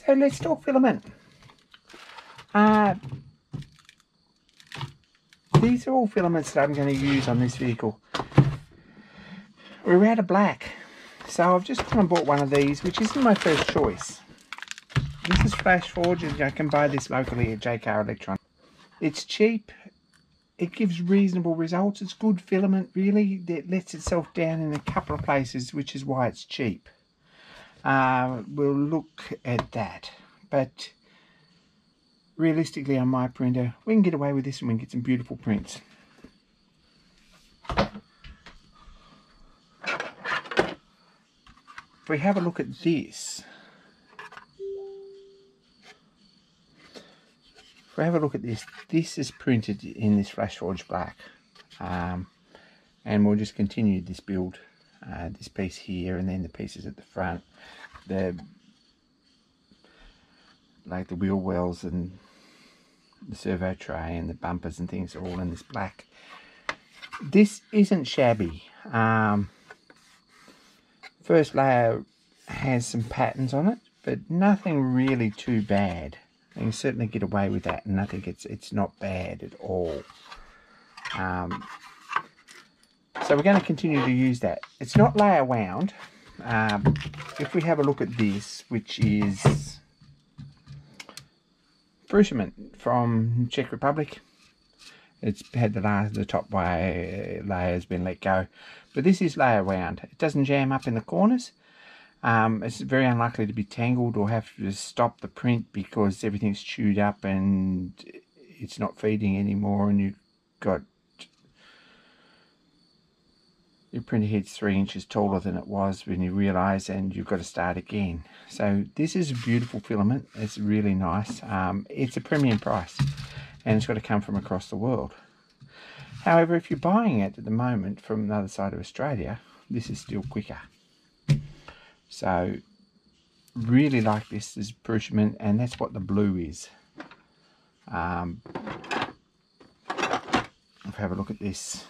So let's talk filament. These are all filaments that I'm going to use on this vehicle. We're out of black, so I've just gone and bought one of these, which isn't my first choice. This is Flash Forge, and I can buy this locally at JK Electron. It's cheap, it gives reasonable results, it's good filament really, it lets itself down in a couple of places, which is why it's cheap. We'll look at that, but realistically on my printer, we can get away with this and we can get some beautiful prints. If we have a look at this, this is printed in this Flash Forge black, and we'll just continue this build, this piece here and then the pieces at the front, like the wheel wells and the servo tray and the bumpers and things are all in this black. This isn't shabby. First layer has some patterns on it, but nothing really too bad. You can certainly get away with that, and I think it's not bad at all. So we're going to continue to use that. It's not layer wound. If we have a look at this, which is Fillament from Czech Republic, it's had the top layer has been let go, but this is layer wound. It doesn't jam up in the corners. It's very unlikely to be tangled or have to stop the print because everything's chewed up and it's not feeding anymore, and you've got your printer head's 3 inches taller than it was when you realise, and you've got to start again. So this is a beautiful filament. It's really nice. It's a premium price and it's got to come from across the world. However, if you're buying it at the moment from the other side of Australia, this is still quicker. So really like this as Fillament, and that's what the blue is. If we have a look at this,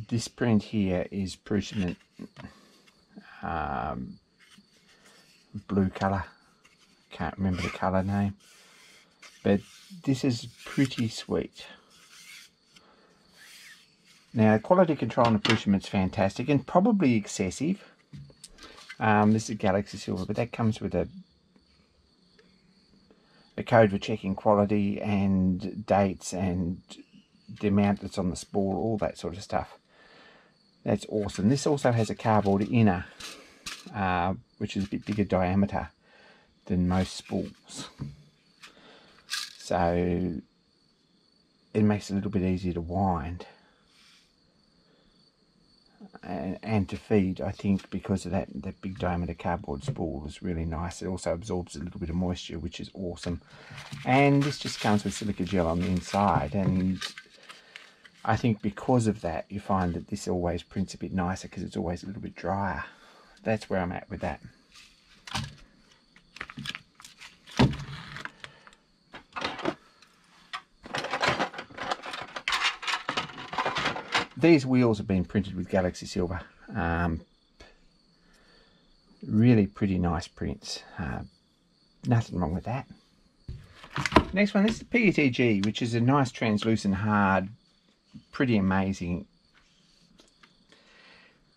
this print here is Fillament, blue colour. Can't remember the colour name, but this is pretty sweet. Now, quality control on the Fillament's fantastic and probably excessive. This is Galaxy Silver, but that comes with a code for checking quality and dates and the amount that's on the spool, all that sort of stuff. That's awesome. This also has a cardboard inner, which is a bit bigger diameter than most spools. So it makes it a little bit easier to wind. And to feed, I think, because of that big diameter cardboard spool is really nice. It also absorbs a little bit of moisture, which is awesome. And this just comes with silica gel on the inside, and I think because of that you find that this always prints a bit nicer because it's always a little bit drier. That's where I'm at with that. These wheels have been printed with Galaxy Silver. Really pretty nice prints. Nothing wrong with that. Next one, this is PETG, which is a nice translucent hard, pretty amazing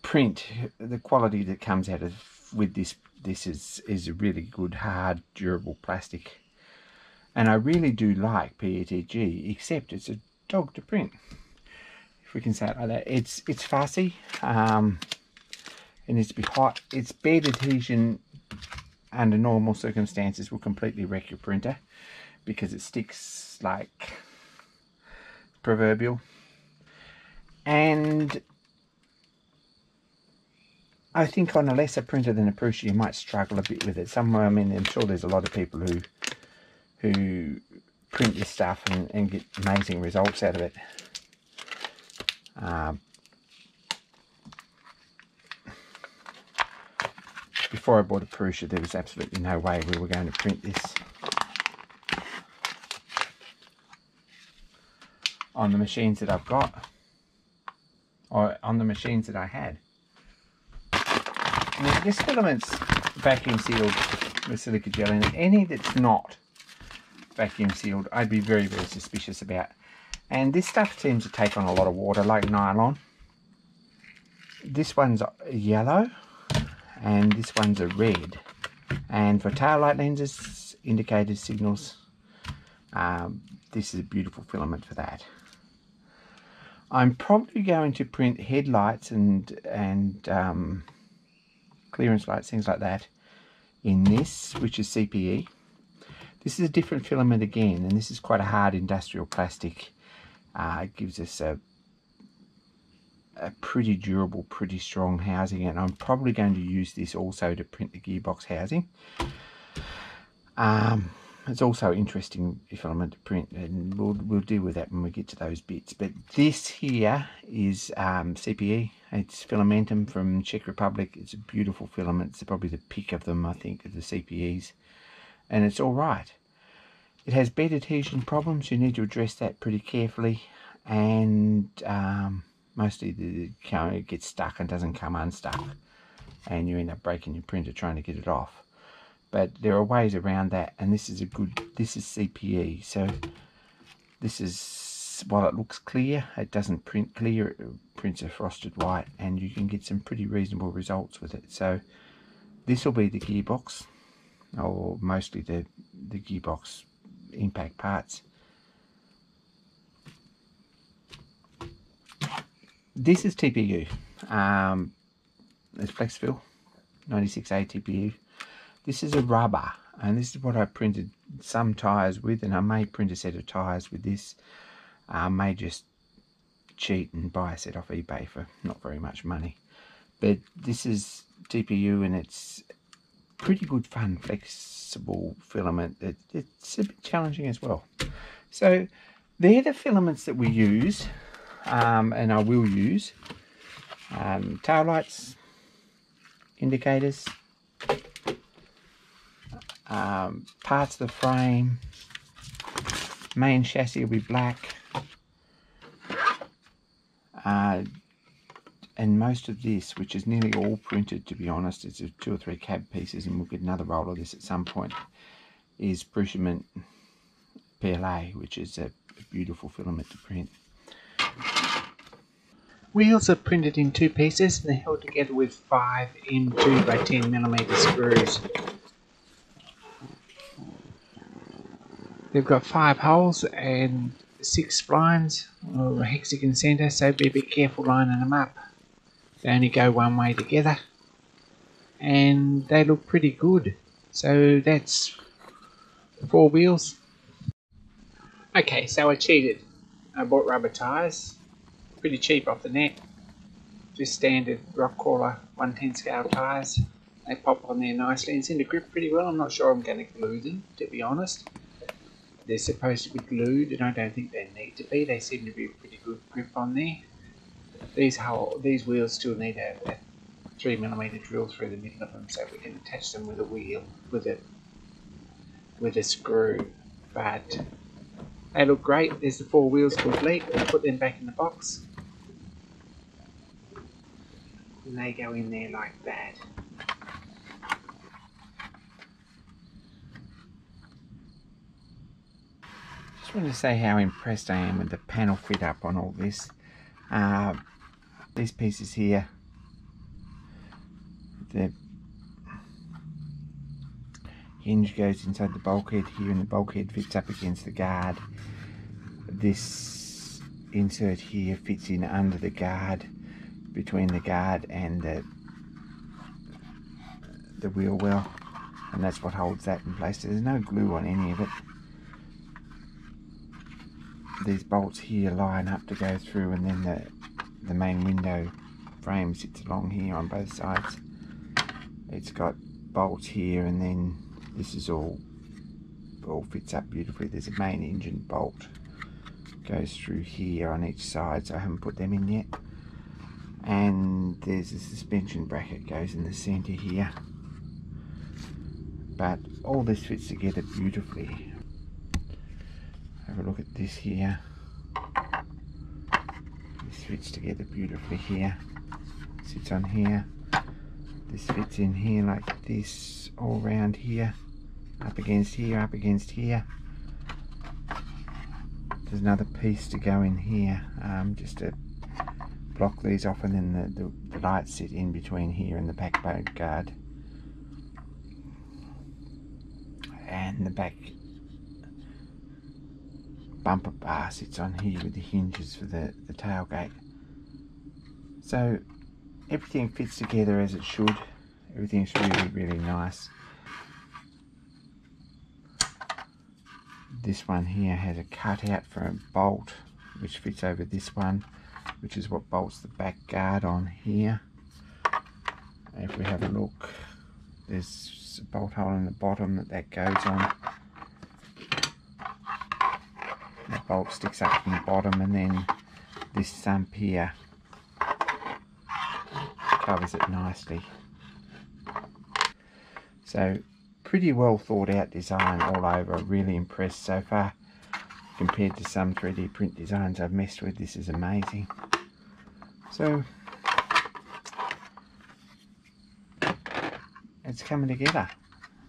print. The quality that comes out of with this is a really good, hard, durable plastic. And I really do like PETG, except it's a dog to print. If we can say it like that. It's fussy, it needs to be hot. Its bed adhesion under normal circumstances will completely wreck your printer because it sticks like proverbial. And I think on a lesser printer than a Prusa you might struggle a bit with it. I mean, I'm sure there's a lot of people who print this stuff and get amazing results out of it. Before I bought a Prusa, there was absolutely no way we were going to print this on the machines that I've got, or on the machines that I had. this filament's vacuum sealed with silica gel in it. Any that's not vacuum sealed, I'd be very, very suspicious about. And this stuff seems to take on a lot of water, like nylon. This one's yellow, and this one's a red. And for tail light lenses, indicators, signals, this is a beautiful filament for that. I'm probably going to print headlights and clearance lights, things like that, in this, which is CPE. This is a different filament again, and this is quite a hard industrial plastic. It gives us a pretty durable, pretty strong housing, and I'm probably going to use this also to print the gearbox housing. It's also interesting filament to print, and we'll deal with that when we get to those bits. But this here is CPE. It's Fillamentum from Czech Republic. It's a beautiful filament. It's probably the pick of them, I think, of the CPEs, and it's all right. It has bed adhesion problems. You need to address that pretty carefully, and mostly it gets stuck and doesn't come unstuck, and you end up breaking your printer trying to get it off. But there are ways around that, and this is CPE. So this is, while it looks clear, it doesn't print clear. It prints a frosted white, and you can get some pretty reasonable results with it. So this will be the gearbox, or mostly the gearbox impact parts. This is TPU. It's Flexfill 96A TPU. This is a rubber, and this is what I printed some tyres with, and I may print a set of tyres with this. I may just cheat and buy a set off eBay for not very much money. But this is TPU, and it's pretty good fun, flexible filament. It's a bit challenging as well. So they're the filaments that we use, and I will use. Tail lights, indicators, parts of the frame, main chassis will be black, and most of this, which is nearly all printed, to be honest, it's 2 or 3 cab pieces, and we'll get another roll of this at some point, is Fillament PLA, which is a beautiful filament to print. Wheels are printed in 2 pieces, and they're held together with 5 M2 by 10mm screws. They've got 5 holes and 6 splines, or a hexagon centre, so be a bit careful lining them up. They only go one way together, and they look pretty good. So that's 4 wheels. Okay, so I cheated. I bought rubber tyres, pretty cheap off the net. Just standard rock crawler 110 scale tyres. They pop on there nicely and seem to grip pretty well. I'm not sure I'm going to glue them, to be honest. They're supposed to be glued, and I don't think they need to be. They seem to be a pretty good grip on there. These wheels still need a 3mm drill through the middle of them, so we can attach them with a wheel, with a screw. But they look great. There's the 4 wheels complete. I'll put them back in the box, and they go in there like that. Just want to say how impressed I am with the panel fit up on all this. These pieces here, the hinge goes inside the bulkhead here, and the bulkhead fits up against the guard. This insert here fits in under the guard, between the guard and the wheel well, and that's what holds that in place. There's no glue on any of it. These bolts here line up to go through, and then the main window frame sits along here on both sides. It's got bolts here, and then this is all fits up beautifully. There's a main engine bolt goes through here on each side, so I haven't put them in yet. And there's a suspension bracket goes in the center here. But all this fits together beautifully. Have a look at this here. This fits together beautifully here. Sits on here. This fits in here like this, all around here, up against here, up against here. There's another piece to go in here, just to block these off, and then the lights sit in between here and the back boat guard. And the back bumper bar sits on here with the hinges for the tailgate. So everything fits together as it should. Everything's really, really nice. This one here has a cutout for a bolt which fits over this one, which is what bolts the back guard on here. If we have a look, there's a bolt hole in the bottom that goes on. The bolt sticks up from the bottom, and then this sump here covers it nicely. So pretty well thought out design all over. Really impressed so far. Compared to some 3D print designs I've messed with, this is amazing. So it's coming together.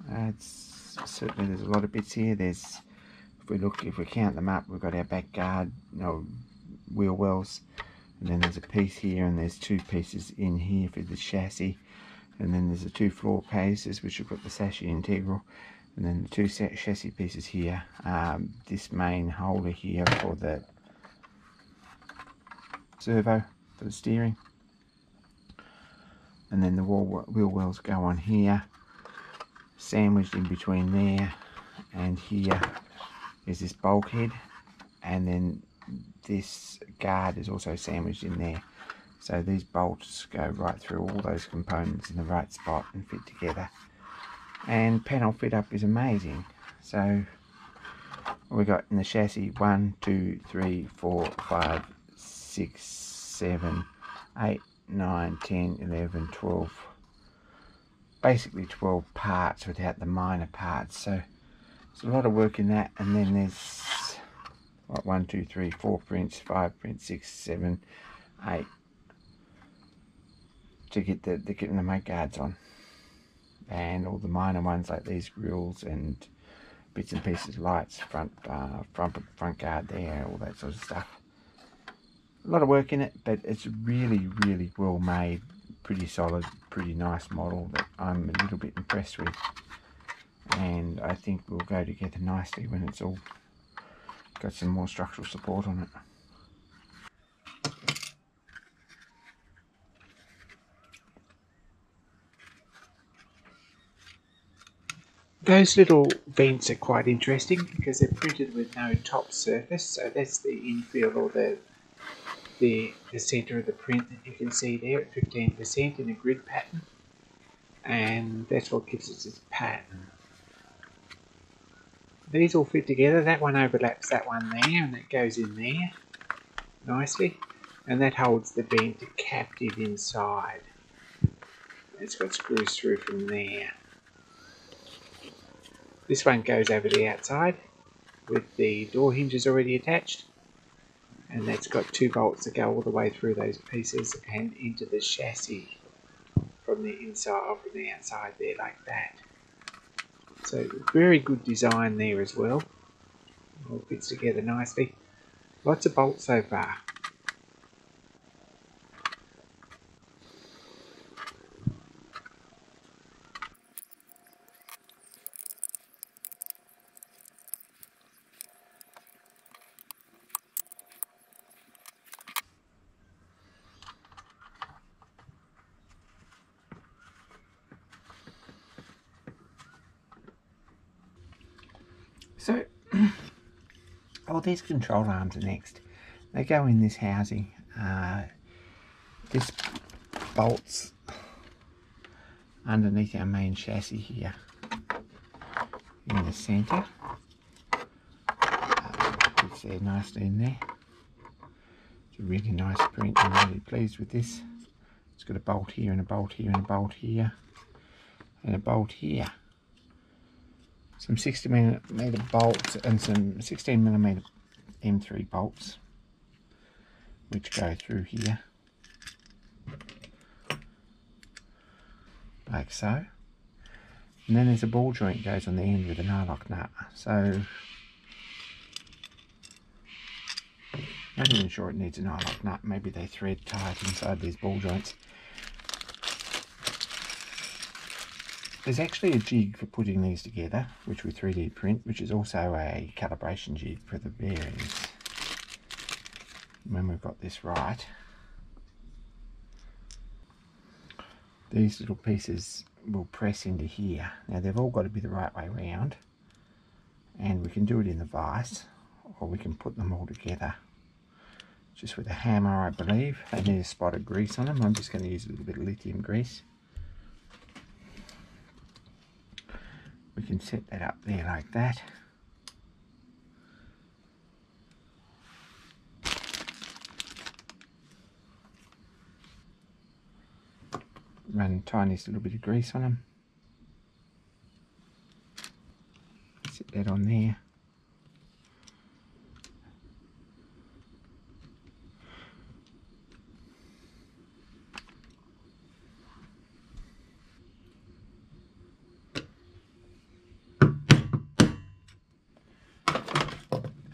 It's certainly, there's a lot of bits here. There's, if we count them up, we've got our back guard, wheel wells, and then there's a piece here, and there's two pieces in here for the chassis, and then there's the two floor pieces which have got the chassis integral, and then the two chassis pieces here. This main holder here for the servo for the steering, and then the wheel wells go on here. Sandwiched in between there and here is this bulkhead, and then this guard is also sandwiched in there. So these bolts go right through all those components in the right spot and fit together. And panel fit up is amazing. So we got in the chassis 1, 2, 3, 4, 5, 6, 7, 8, 9, 10, 11, 12. Basically 12 parts without the minor parts. So there's a lot of work in that. And then there's what, 1, 2, 3, 4 prints, 5 prints, 6, 7, 8 to get the mate guards on, and all the minor ones like these grills and bits and pieces, lights, front guard there, all that sort of stuff. A lot of work in it, but it's really, really well made, pretty solid, pretty nice model that I'm a little bit impressed with, and I think will go together nicely when it's all got some more structural support on it. Those little vents are quite interesting because they're printed with no top surface, so that's the infill, or the centre of the print that you can see there at 15% in a grid pattern, and that's what gives us its pattern. These all fit together. That one overlaps that one there, and that goes in there nicely, and that holds the vent captive inside. It's got screws through from there. This one goes over the outside with the door hinges already attached, and that's got two bolts that go all the way through those pieces and into the chassis from the inside or from the outside there, like that. So very good design there as well. All fits together nicely. Lots of bolts so far. So, all these control arms are next. They go in this housing. This bolts underneath our main chassis here in the centre. Fits there nicely in there. It's a really nice print. I'm really pleased with this. It's got a bolt here and a bolt here and a bolt here and a bolt here. Some 60mm bolts and some 16mm M3 bolts which go through here. like so. And then there's a ball joint goes on the end with a nylock nut. So I'm not even sure it needs a nylock nut. Maybe they thread tight inside these ball joints. There's actually a jig for putting these together, which we 3D print, which is also a calibration jig for the bearings. When we've got this right, these little pieces will press into here. Now they've all got to be the right way round, and we can do it in the vise, or we can put them all together just with a hammer, I believe. They need a spot of grease on them. I'm just going to use a little bit of lithium grease. We can set that up there like that. Run a tiny little bit of grease on them. Set that on there.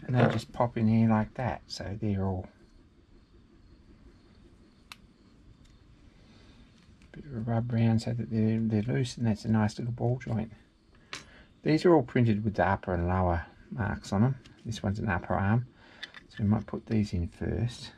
And they just pop in here like that, so they're all bit of a rub round so that they're loose, and that's a nice little ball joint. These are all printed with the upper and lower marks on them. This one's an upper arm, so we might put these in first.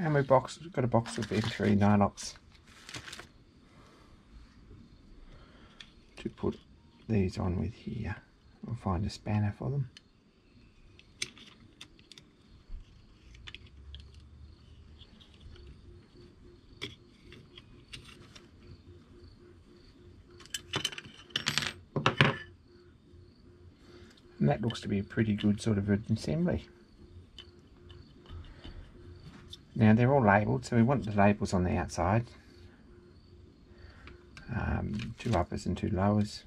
And we've got a box of M3 nylocks to put these on with here. We'll find a spanner for them. And that looks to be a pretty good sort of an assembly. Now they're all labelled, so we want the labels on the outside. 2 uppers and 2 lowers.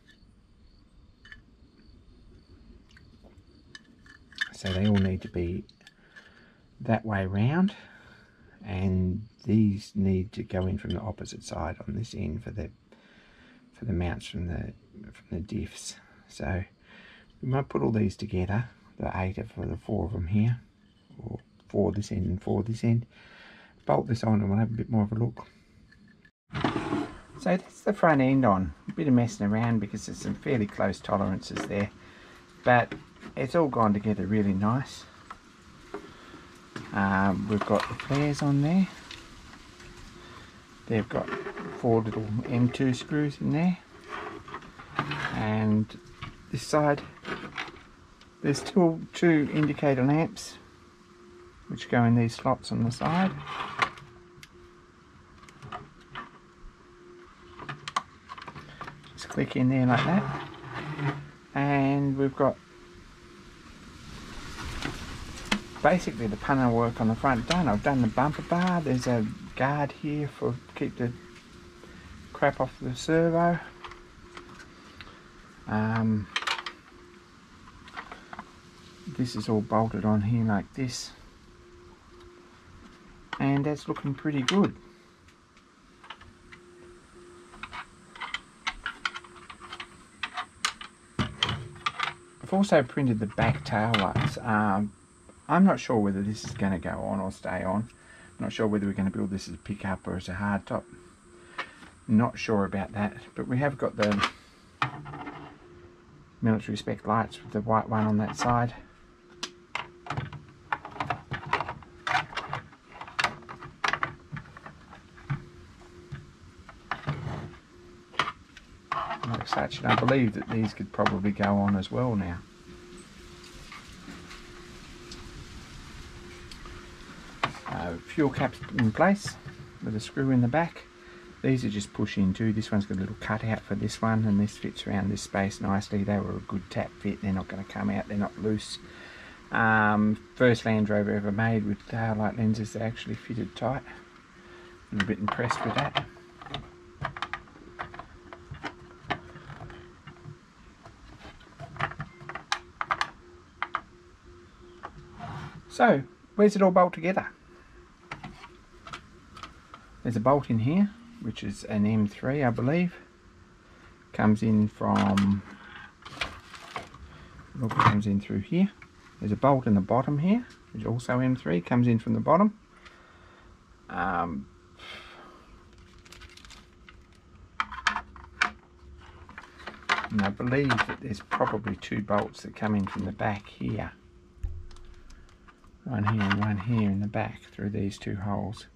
So they all need to be that way round, and these need to go in from the opposite side on this end for the mounts from the diffs. So we might put all these together, the 8 for the 4 of them here, or 4 this end and 4 this end. Bolt this on and we'll have a bit more of a look. So that's the front end on. A bit of messing around because there's some fairly close tolerances there, but it's all gone together really nice. We've got the flares on there. They've got 4 little M2 screws in there, and this side there's still 2 indicator lamps which go in these slots on the side. Just click in there like that, and we've got basically the panel work on the front done. I've done the bumper bar. There's a guard here for keep the crap off the servo. This is all bolted on here like this, and that's looking pretty good. I've also printed the back tail lights. I'm not sure whether this is going to go on or stay on. I'm not sure whether we're going to build this as a pickup or as a hard top. Not sure about that, but we have got the military spec lights with the white one on that side. Like such, and I believe that these could probably go on as well now. Fuel caps in place with a screw in the back. These are just push into. This one's got a little cutout for this one, and this fits around this space nicely. They were a good tap fit. They're not going to come out. They're not loose. First Landrover ever made with taillight lenses that actually fitted tight. I'm a bit impressed with that. So, where's it all bolt together? There's a bolt in here, which is an M3, I believe. Comes in from, look, it comes in through here. There's a bolt in the bottom here, which is also M3, comes in from the bottom. And I believe that there's probably two bolts that come in from the back here. One here and one here in the back through these two holes.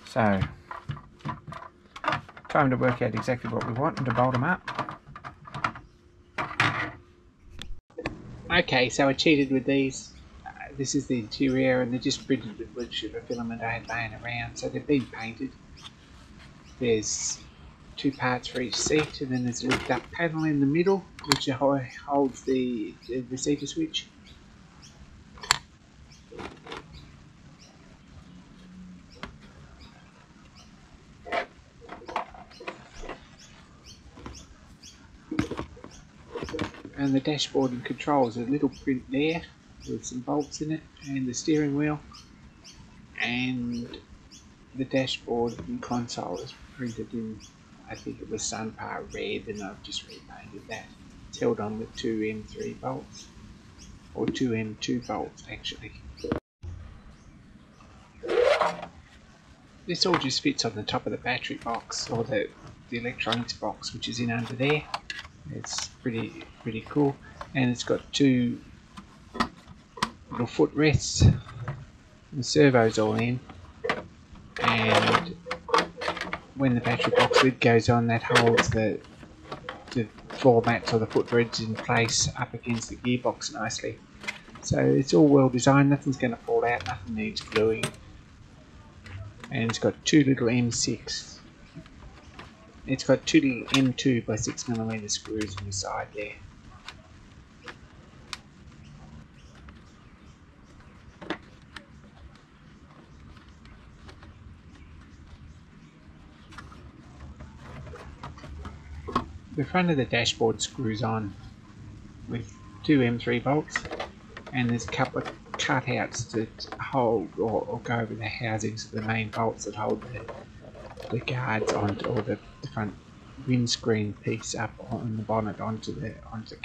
So, time to work out exactly what we want and to bolt them up. Okay, so I cheated with these. This is the interior, and they're just printed with wood sugar filament I had laying around, so they've been painted. There's two parts for each seat, and then there's a lift up panel in the middle which holds the receiver switch. And the dashboard and controls, a little print there with some bolts in it, and the steering wheel, and the dashboard and console is printed in, I think it was Sunpar red, and I've just repainted that. It's held on with two M3 bolts, or two M2 bolts actually. This all just fits on the top of the battery box, or the electronics box, which is in under there. It's pretty cool, and it's got two little footrests. The servo's all in, and when the battery box lid goes on, that holds the floor mats or the footrests in place up against the gearbox nicely. So it's all well designed, nothing's going to fall out, nothing needs gluing. And it's got two little M6. It's got two little M2 by 6mm screws on the side there. The front of the dashboard screws on with two M3 bolts, and there's a couple of cutouts that hold or go over the housings of the main bolts that hold the guards onto, or the front windscreen piece up on the bonnet onto the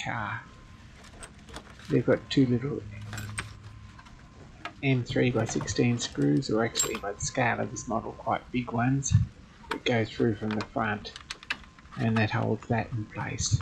car. They've got two little M3 by 16 screws, or actually by the scale of this model quite big ones, that go through from the front, and that holds that in place.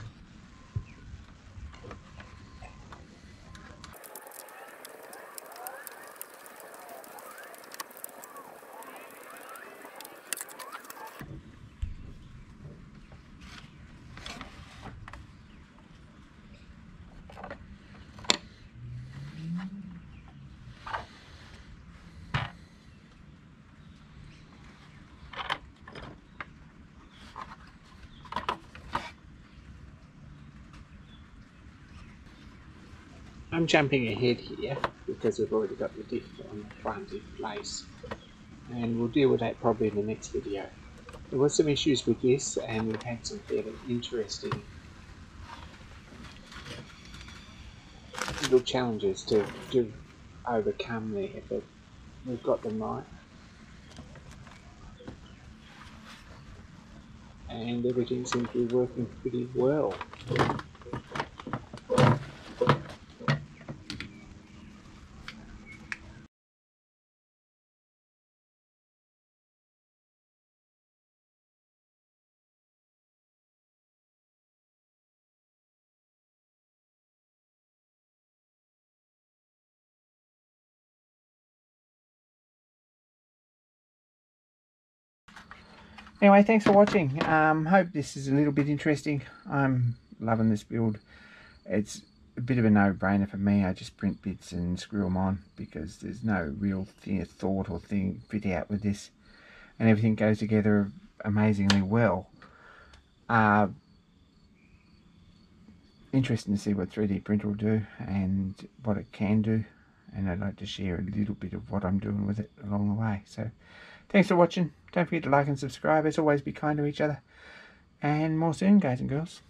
I'm jumping ahead here because we've already got the diff on the front in place, and we'll deal with that probably in the next video. There was some issues with this, and we've had some fairly interesting little challenges to overcome there, but we've got them right, and everything seems to be working pretty well. Anyway, thanks for watching. Hope this is a little bit interesting. I'm loving this build. It's a bit of a no-brainer for me. I just print bits and screw them on because there's no real thought or thing fit out with this, and everything goes together amazingly well. interesting to see what 3D printer will do and what it can do, and I'd like to share a little bit of what I'm doing with it along the way. So thanks for watching. Don't forget to like and subscribe. As always, be kind to each other, and more soon, guys and girls.